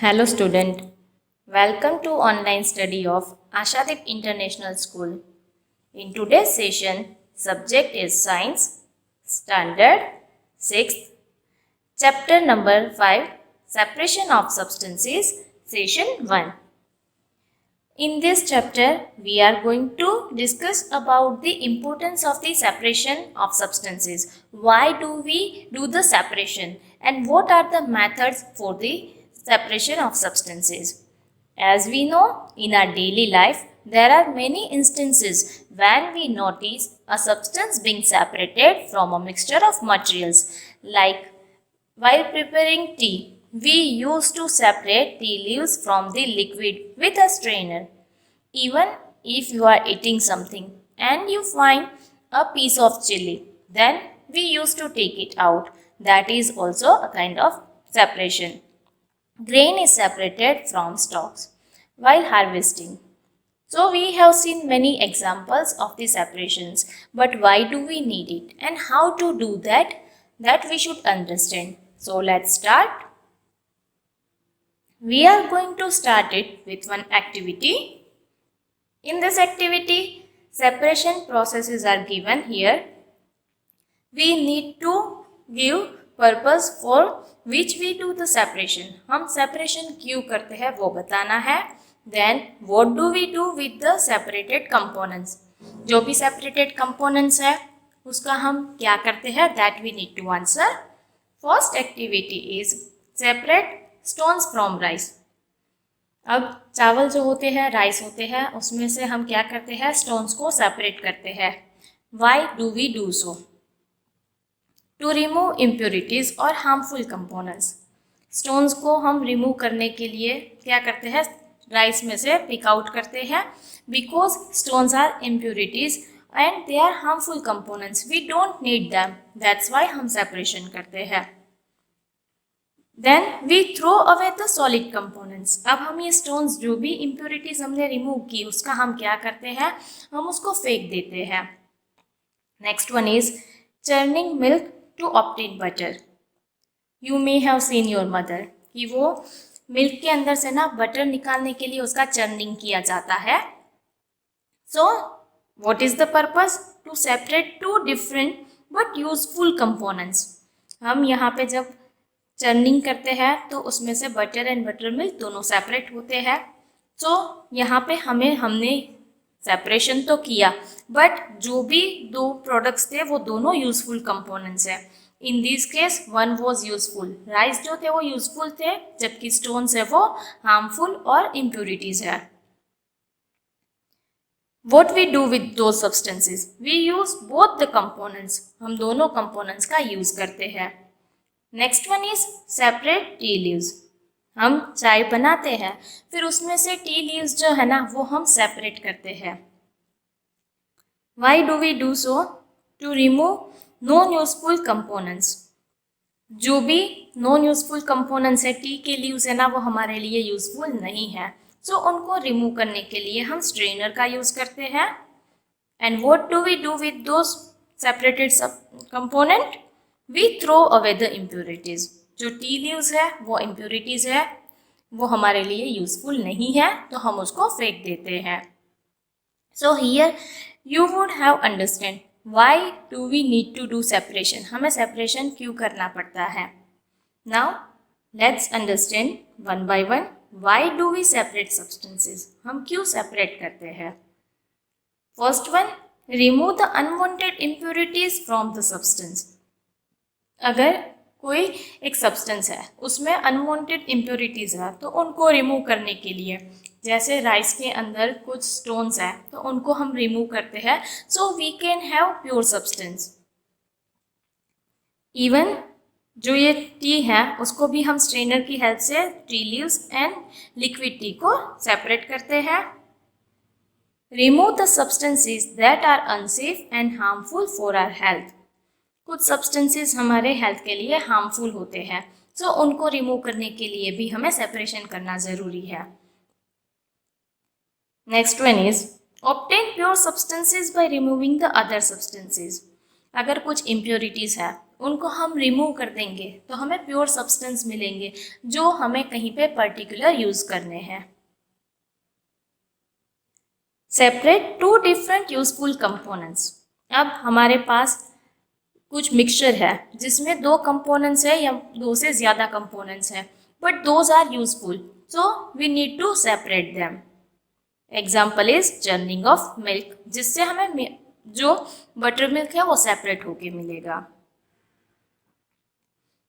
Hello student, welcome to online study of Ashadip International School. In today's session, subject is Science, Standard 6th, Chapter number 5, Separation of Substances, Session 1. In this chapter, we are going to discuss about the importance of the separation of substances. Why do we do the separation and what are the methods for the separation of substances? As we know, in our daily life, there are many instances when we notice a substance being separated from a mixture of materials. Like while preparing tea, we used to separate tea leaves from the liquid with a strainer. Even if you are eating something and you find a piece of chili, then we used to take it out. That is also a kind of separation. Grain is separated from stalks while harvesting. So we have seen many examples of the separations, but why do we need it and how to do that? That we should understand. So let's start. We are going to start it with one activity. In this activity, separation processes are given here. We need to give purpose for which we do the separation. हम separation क्यों करते हैं वो बताना है. Then what do we do with the separated components? जो भी separated components है उसका हम क्या करते हैं? That we need to answer. First activity is separate stones from rice. अब चावल जो होते हैं, राइस होते हैं, उसमें से हम क्या करते हैं? स्टोन्स को सेपरेट करते हैं. Why do we do so? To remove impurities और हार्मफुल कंपोनेंट्स. स्टोन्स को हम रिमूव करने के लिए क्या करते हैं? राइस में से पिक आउट करते हैं. Because stones are impurities and they are harmful components. We don't need them. That's why हम सेपरेशन करते हैं. Then we throw away the solid components. अब हम ये स्टोन्स जो भी इम्प्योरिटीज हमने रिमूव की उसका हम क्या करते हैं? हम उसको फेंक देते हैं. Next one is churning milk to obtain butter. You may have seen your mother कि वो मिल्क के अंदर से ना बटर निकालने के लिए उसका चर्निंग किया जाता है. So what is the purpose? To separate two different but useful components. हम यहाँ पे जब चर्निंग करते हैं तो उसमें से बटर एंड बटर मिल्क दोनों सेपरेट होते हैं. सो यहाँ पे हमने सेपरेशन तो किया बट जो भी दो प्रोडक्ट्स थे वो दोनों यूजफुल कंपोनेंट्स हैं. इन this case one was useful. Rice जो थे वो यूजफुल थे जबकि स्टोन्स है वो हार्मफुल और इम्प्योरिटीज है. What we do with those substances? We use both the components. हम दोनों components का use करते हैं. Next one is separate tea leaves. हम चाय बनाते हैं फिर उसमें से टी लीव्स जो है ना वो हम सेपरेट करते हैं. Why do we do so? To remove non useful components. जो भी नॉन यूजफुल कंपोनेंट्स है, टी के लीव्स है ना वो हमारे लिए यूजफुल नहीं है. सो उनको रिमूव करने के लिए हम स्ट्रेनर का यूज करते हैं. And what do we do with those separated component? We throw away the impurities. जो टी लीव्स है वो इम्प्योरिटीज है, वो हमारे लिए यूजफुल नहीं है तो हम उसको फेंक देते हैं. So here you would have understand why do we need to do separation. हमें सेपरेशन क्यों करना पड़ता है. Now let's understand one by one. Why do we separate substances. हम क्यों सेपरेट करते हैं? First one, remove the unwanted impurities from the substance. अगर कोई एक सब्सटेंस है उसमें अनवांटेड इम्प्योरिटीज़ है तो उनको रिमूव करने के लिए, जैसे राइस के अंदर कुछ स्टोन्स है तो उनको हम रिमूव करते हैं. So we can have pure substance. Even जो ये टी है उसको भी हम स्ट्रेनर की हेल्प से tea leaves and liquid tea को सेपरेट करते हैं. Remove the substances that are unsafe and harmful for our health. कुछ सब्सटेंसेस हमारे हेल्थ के लिए हार्मफुल होते हैं. सो उनको रिमूव करने के लिए भी हमें सेपरेशन करना ज़रूरी है. Next one is obtain pure substances by removing the other substances. अगर कुछ इम्प्योरिटीज़ है उनको हम रिमूव कर देंगे तो हमें प्योर सब्सटेंस मिलेंगे जो हमें कहीं पे पर्टिकुलर यूज़ करने हैं। Separate two different useful components. अब हमारे पास कुछ मिक्सचर है जिसमें 2 कंपोनेंट्स है या 2 से ज़्यादा कंपोनेंट्स हैं, but those are useful, so we need to separate them. Example is churning of milk, जिससे हमें जो बटर मिल्क है वो सेपरेट होके मिलेगा।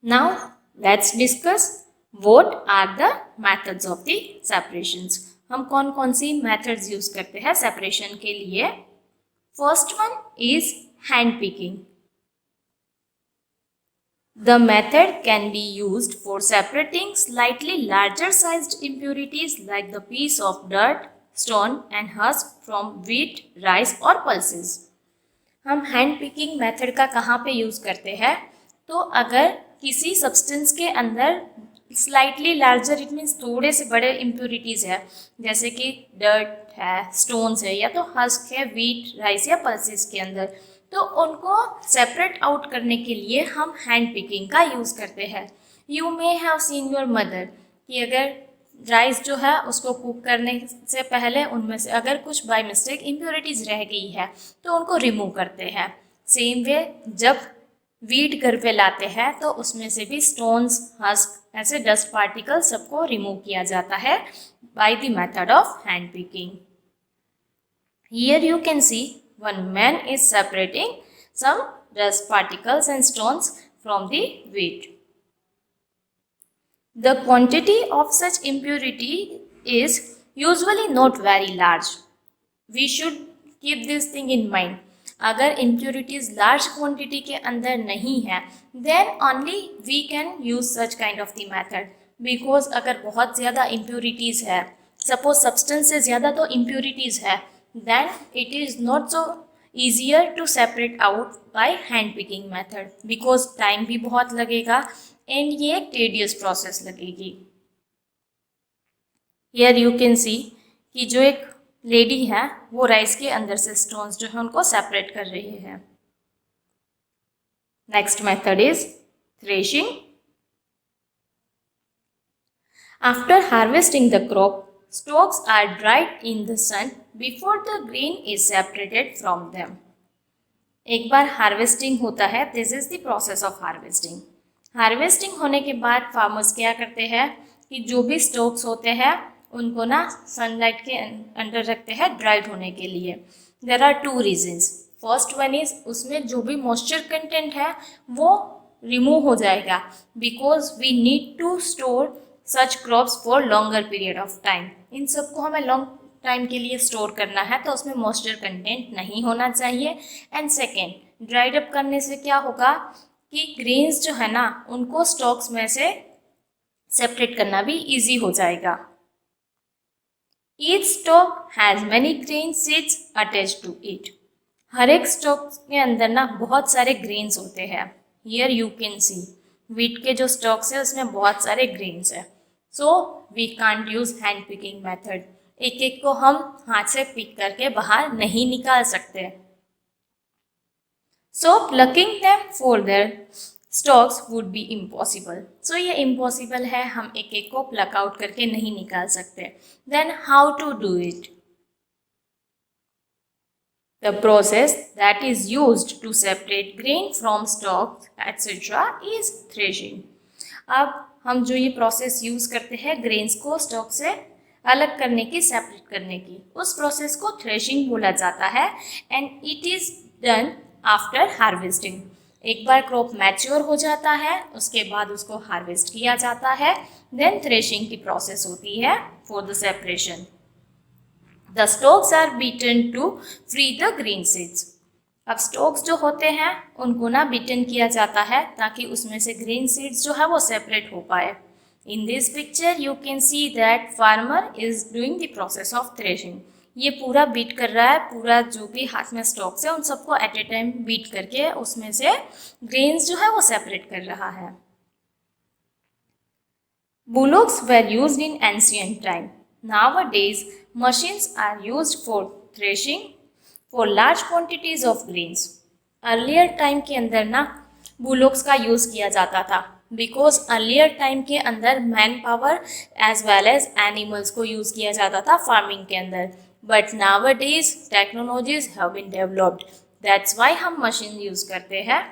Now let's discuss what are the methods of the separations. हम कौन कौन सी मेथड्स यूज करते हैं सेपरेशन के लिए। First one is hand picking. The method can be used for separating slightly larger sized impurities like the piece of dirt, stone and husk from wheat, rice or pulses. हम hand picking method का कहाँ पे use करते हैं, तो अगर किसी substance के अंदर स्लाइटली लार्जर इट मीन्स थोड़े से बड़े इम्प्योरिटीज़ है, जैसे कि डर्ट है, स्टोन्स है या तो हस्क है व्हीट, राइस या पल्सेस के अंदर, तो उनको सेपरेट आउट करने के लिए हम हैंड पिकिंग का यूज़ करते हैं। You may have seen your mother कि अगर राइस जो है उसको कुक करने से पहले उनमें से अगर कुछ बाय मिस्टेक इम्प्योरिटीज़ रह गई है तो उनको रिमूव करते हैं। सेम वे जब वीट घर पे लाते हैं तो उसमें से भी स्टोन्स, हस्क, ऐसे डस्ट पार्टिकल सबको रिमूव किया जाता है by the method of hand picking. Here you can C one man is separating some dust particles and stones from the wheat. The quantity of such impurity is usually not very large. We should keep this thing in mind. अगर impurities large quantity के अंदर नहीं है, then only we can use such kind of the method. Because अगर बहुत ज़्यादा impurities है, suppose substance से ज़्यादा तो impurities है, then it is not so easier to separate out by hand picking method because time भी बहुत लगेगा and ये एक tedious process लगेगी। Here you can see कि जो एक लेडी है वो राइस के अंदर से स्टोन्स जो है उनको सेपरेट कर रही है। Next method is threshing. After harvesting the crop, stalks are dried in the sun before the grain is separated from them. एक बार हार्वेस्टिंग होता है, this is the process of harvesting. Harvesting होने के बाद फार्मर्स क्या करते हैं कि जो भी स्टॉक्स होते हैं उनको ना सनलाइट के अंडर रखते हैं ड्राइड होने के लिए। There are 2 reasons. First one is उसमें जो भी मॉइस्चर कंटेंट है वो रिमूव हो जाएगा because we need to store such crops for longer period of time. इन सबको हमें लॉन्ग टाइम के लिए स्टोर करना है तो उसमें मॉइस्चर कंटेंट नहीं होना चाहिए। एंड सेकेंड, ड्राइड अप करने से क्या होगा कि ग्रेन्स जो है ना उनको स्टॉक्स में से सेपरेट करना भी इजी हो जाएगा। Each stalk has many grain seeds attached to it. हर एक स्टॉक के अंदर ना बहुत सारे ग्रेन्स होते हैं। Here you can see wheat के जो स्टॉक्स है उसमें बहुत सारे ग्रेन्स है, so we can't use hand picking method. एक एक को हम हाथ से पिक करके बाहर नहीं निकाल सकते। So plucking them for their stalks would be impossible. So ये इम्पॉसिबल है, हम एक एक को प्लक आउट करके नहीं निकाल सकते। Then how to do it? The process that is used to separate grain from stalks etc. is threshing. अब हम जो ये प्रोसेस यूज करते हैं ग्रेन्स को स्टॉक से अलग करने की, सेपरेट करने की, उस प्रोसेस को थ्रेशिंग बोला जाता है and it is done after harvesting. एक बार क्रॉप मैच्योर हो जाता है उसके बाद उसको हार्वेस्ट किया जाता है, देन थ्रेशिंग की प्रोसेस होती है for the separation. The stalks are beaten to free the green seeds. अब स्टॉक्स जो होते हैं उनको ना बीटन किया जाता है ताकि उसमें से ग्रीन सीड्स जो है वो सेपरेट हो पाए। In this picture you can see that farmer is doing the process of threshing. ये पूरा बीट कर रहा है, पूरा जो भी हाथ में स्टॉक्स है उन सबको एट ए टाइम बीट करके उसमें से ग्रेन्स जो है वो सेपरेट कर रहा है। Bullocks were used in ancient time. Nowadays, machines are used for threshing for large quantities of grains. Earlier time के अंदर ना बुलोक्स का यूज़ किया जाता था, बिकॉज अर्लियर टाइम के अंदर man power as well as animals को यूज़ किया जाता था फार्मिंग के अंदर. But nowadays technologies have been developed, that's why हम मशीन यूज़ करते हैं.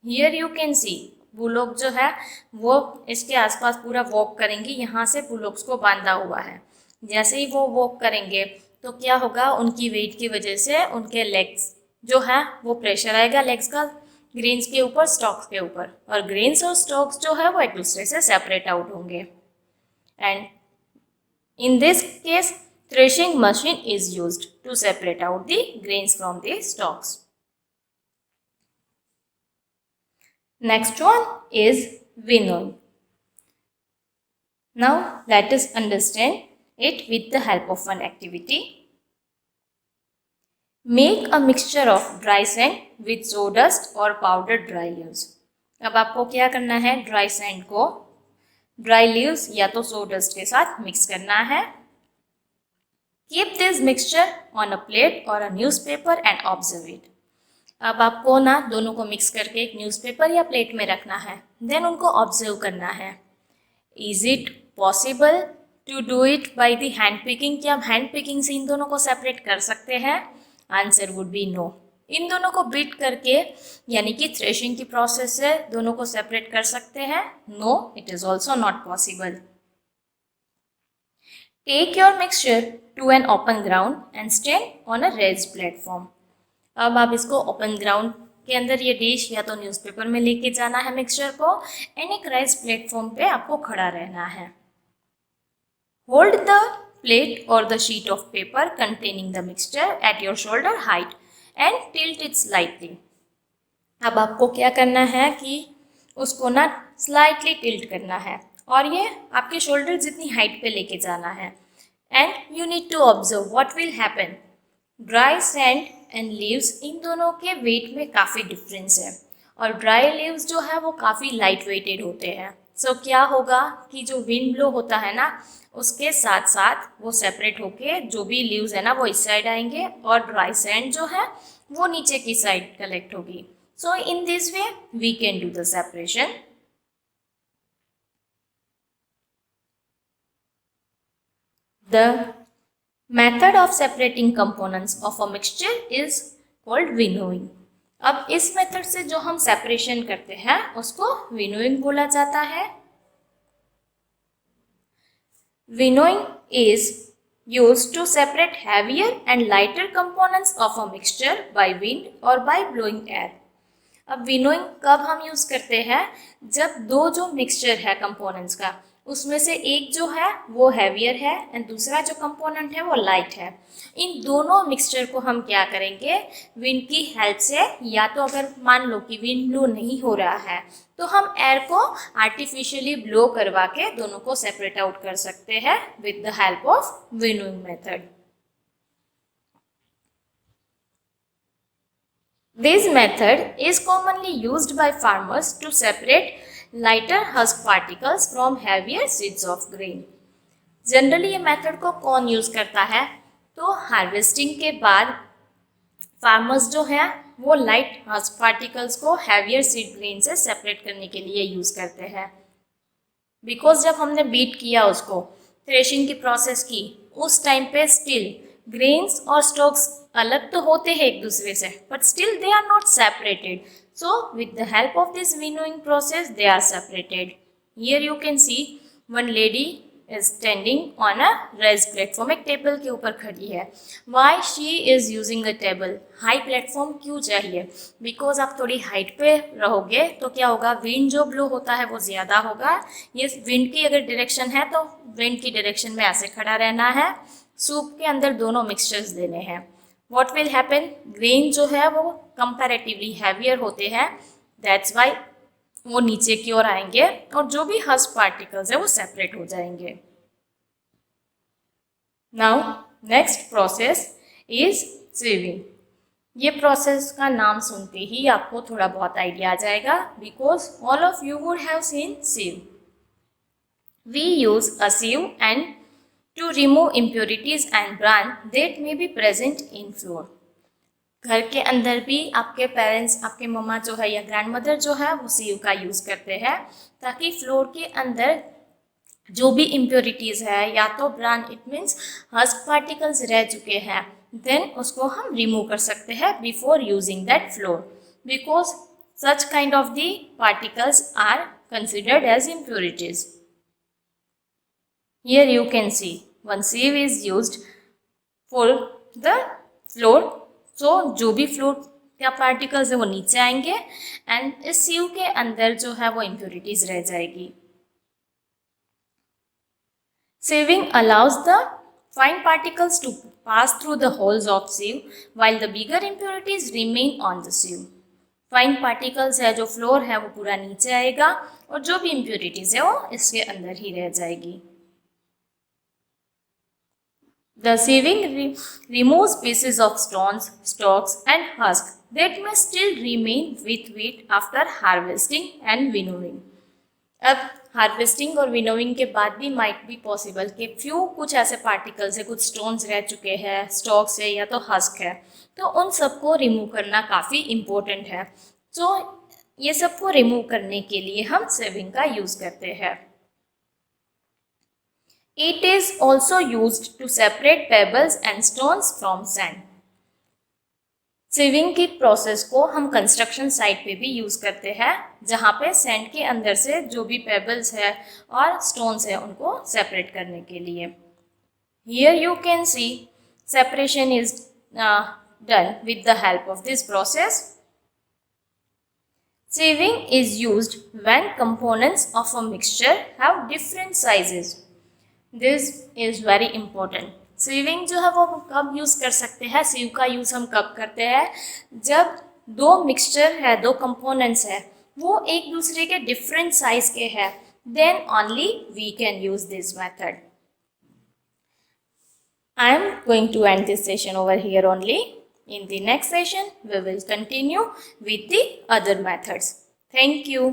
Here you can see bullock जो है वो इसके आसपास पूरा वॉक करेंगे, यहाँ से बुलोक्स को बांधा हुआ है. जैसे ही वो वॉक करेंगे तो क्या होगा, उनकी वेट की वजह से उनके लेग्स जो है वो प्रेशर आएगा लेग्स का ग्रेन्स के ऊपर, स्टॉक्स के ऊपर, और ग्रेन्स और स्टॉक्स जो है वो एक दूसरे से सेपरेट आउट होंगे. And in this case threshing machine is used to separate out the grains from the stalks. Next one is winnowing. Now let us understand it with the help of one activity. Make a mixture of dry sand with sawdust or powdered dry leaves. अब आपको क्या करना है, dry sand को dry leaves या तो sawdust के साथ मिक्स करना है. Keep this mixture on a plate or a newspaper and observe it. अब आपको ना दोनों को मिक्स करके एक न्यूज़पेपर या प्लेट में रखना है, देन उनको ऑब्जर्व करना है. Is it possible to do it by the hand picking? क्या आप हैंड पिकिंग से इन दोनों को सेपरेट कर सकते हैं? Answer would be no. इन दोनों को बीट करके यानी कि थ्रेशिंग की प्रोसेस से दोनों को सेपरेट कर सकते हैं? No, it is also not possible. Take your mixture to an open ground and stand on a raised platform. अब आप इसको ओपन ग्राउंड के अंदर ये डिश या तो न्यूज़पेपर में लेके जाना है मिक्सचर को, एंड एक राइज प्लेटफॉर्म पे आपको खड़ा रहना है. होल्ड द प्लेट और the sheet of paper containing the mixture at your shoulder height and tilt it slightly. अब आपको क्या करना है कि उसको ना स्लाइटली टिल्ट करना है और ये आपके शोल्डर जितनी हाइट पे लेके जाना है. And you need to observe what will happen. Dry sand and leaves, इन दोनों के वेट में काफ़ी डिफरेंस है, और ड्राई लीव्स जो है वो काफ़ी लाइट वेटेड होते हैं. सो क्या होगा कि जो विंड ब्लो होता है ना, उसके साथ साथ वो सेपरेट होके जो भी लीव्स है ना वो इस साइड आएंगे, और ड्राई सैंड जो है वो नीचे की साइड कलेक्ट होगी. So in this way we can do the separation. The Method of separating components of a mixture is called winnowing. अब इस मेथड से जो हम सेपरेशन करते हैं उसको winnowing बोला जाता है. Winnowing is used to separate heavier and lighter components of a mixture by wind or by blowing air. अब winnowing कब हम यूज करते हैं? जब दो जो मिक्सचर है कंपोनेंट्स का, उसमें से एक जो है वो हैवियर है एंड दूसरा जो कंपोनेंट है वो लाइट है. इन दोनों मिक्सचर को हम क्या करेंगे, विंड की हेल्प से, या तो अगर मान लो कि विंड ब्लो नहीं हो रहा है तो हम एयर को आर्टिफिशियली ब्लो करवा के दोनों को सेपरेट आउट कर सकते हैं with the help of winnowing method. This method is commonly used by farmers to separate lighter husk particles from heavier seeds of grain. Generally ये मेथड को कौन यूज़ करता है? तो हार्वेस्टिंग के बाद फार्मर्स जो है वो लाइट हस्क पार्टिकल्स को हैवियर सीड ग्रेन से सेपरेट करने के लिए यूज़ करते हैं. बिकॉज जब हमने बीट किया उसको, थ्रेशिंग की प्रोसेस की, उस टाइम पे स्टिल ग्रेन्स और स्टॉक्स अलग तो होते हैं एक दूसरे से, but still they are not separated. So with the help of this winnowing process they are separated. Here you can see one lady is standing on a raised platform. एक table के ऊपर खड़ी है. Why she is using a table? High platform क्यों चाहिए? Because आप थोड़ी height पे रहोगे तो क्या होगा, विंड जो ब्लो होता है वो ज़्यादा होगा. ये विंड की अगर डायरेक्शन है तो विंड की डायरेक्शन में ऐसे खड़ा रहना है. सूप के अंदर दोनों मिक्सचर्स देने हैं. What will happen? ग्रेन जो है वो कंपैरेटिवली हैवियर होते हैं, दैट्स वाई वो नीचे की ओर आएंगे और जो भी हस्क पार्टिकल्स है वो सेपरेट हो जाएंगे. Now next process is sieving. ये प्रोसेस का नाम सुनते ही आपको थोड़ा बहुत आइडिया आ जाएगा, because all of you would have seen sieve. We use a sieve and to remove impurities and bran that may be present in flour. घर के अंदर भी आपके पेरेंट्स, आपके मम्मा जो है या ग्रैंड मदर जो है वो सीयू का यूज़ करते हैं ताकि फ्लोर के अंदर जो भी इम्प्योरिटीज़ है या तो bran it means husk particles रह चुके हैं, देन उसको हम रिमूव कर सकते हैं before using that flour, because such kind of the particles are considered as impurities. Here you can see one sieve is used for the floor. So जो भी फ्लोर का पार्टिकल्स है वो नीचे आएंगे एंड इस सीव के अंदर जो है वो इम्प्योरिटीज रह जाएगी. Sieving allows the fine particles to pass through the holes of sieve while the bigger impurities remain on the sieve. Fine particles है जो फ्लोर है वो पूरा नीचे आएगा और जो भी इम्प्योरिटीज है वो इसके अंदर ही रह जाएगी. The sieving removes pieces of stones, stalks and husk that may still remain with wheat after harvesting and winnowing. अब हार्वेस्टिंग और विनोइंग के बाद भी माइट बी पॉसिबल कि फ्यू कुछ ऐसे पार्टिकल्स है, कुछ स्टोन्स रह चुके हैं, स्टॉक्स है या तो हस्क है, तो उन सबको रिमूव करना काफ़ी इम्पोर्टेंट है. तो ये सबको रिमूव करने के लिए हम सिविंग का यूज़ करते हैं. It is also used to separate pebbles and stones from sand. Sieving की प्रोसेस को हम कंस्ट्रक्शन साइट पे भी यूज़ करते हैं जहाँ पे सैंड के अंदर से जो भी पेबल्स है और स्टोन्स है उनको सेपरेट करने के लिए. Here you can C separation is done with the help of this process. Sieving is used when components of a mixture have different sizes. This is very important. Sieving जो है वो कब use कर सकते हैं, सीव का यूज़ हम कब करते हैं, जब दो मिक्सचर है, दो कंपोनेंट्स है वो एक दूसरे के डिफरेंट साइज के हैं, then only we can use this method. I am going to end this session over here only. In the next session, we will continue with the other methods. Thank you.